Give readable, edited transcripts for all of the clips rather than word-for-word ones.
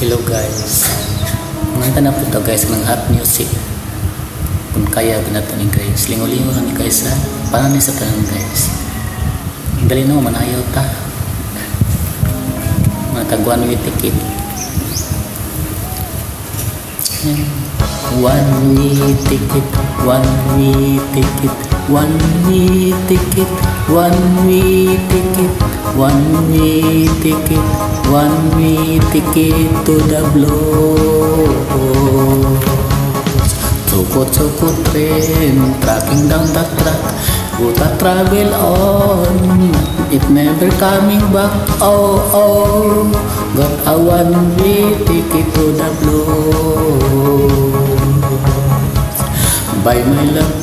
Hello guys, manganta na po ito guys ng hot music. Kung kaya binato ni guys, lingo-lingo ni guys ha, paano sa tanong guys. Dali no, manayaw ta. Mga tagwan with ticket. One way ticket, one way ticket, one way ticket, one way ticket, one way ticket, one way ticket to the blow. Sukot-sukot train, tracking down the track, would I travel on, it never coming back. Oh, oh, got a one-way ticket to the blow. By my love,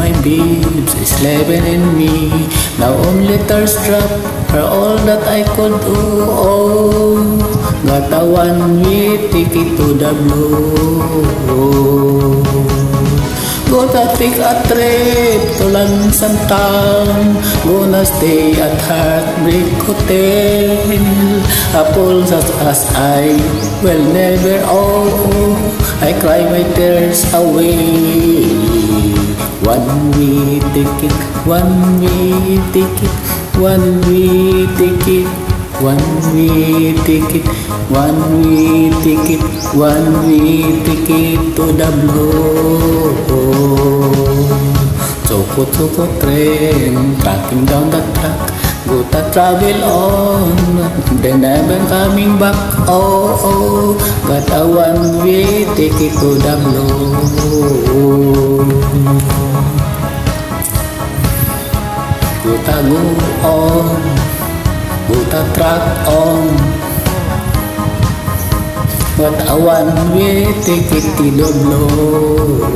my babes is living in me. Now only tears drop are all that I could do. Oh, got a one-way ticket to the blue. Gonna take a trip to Lansang Town. Gonna stay at Heartbreak Hotel. A pulse as I will never owe. I cry my tears away. One-way ticket, one-way ticket, one-way ticket, one-way ticket, one-way ticket, one-way ticket to the blue. Sukot-sukot train, tracking down the track, go to travel on, then never coming back. Oh, oh, got a one-way ticket to the blue. Go on, go track on, got a one-way ticket to the blue.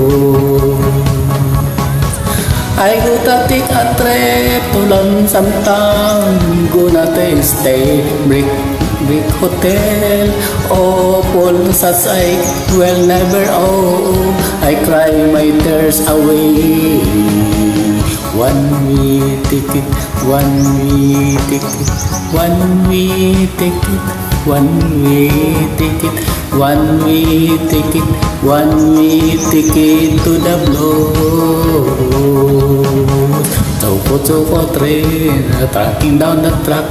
I go to take a trip to Lansang Town. Gonna stay brick hotel. Oh, pulse as I will never owe. I cry my tears away. One-way ticket, one-way ticket, one-way ticket, one-way ticket, one-way ticket, one-way ticket to the blue. Sukot-sukot train, tracking down the track,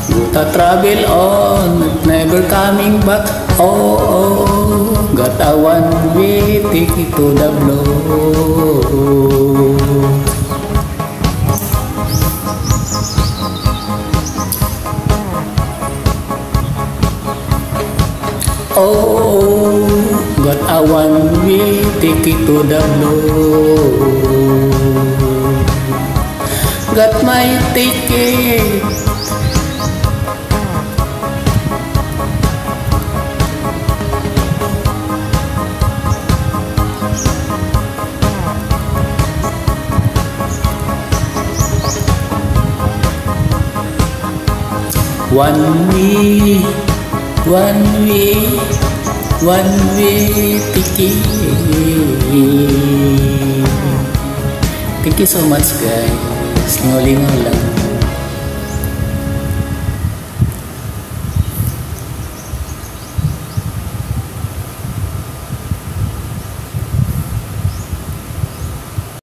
go to travel on, never coming back. Oh, oh, got a one-way ticket to the blue. Oh, got a one-way ticket to the blue. Got my ticket. One-way, one-way, one-way ticket. Thank you so much guys. Lingo-lingo lang.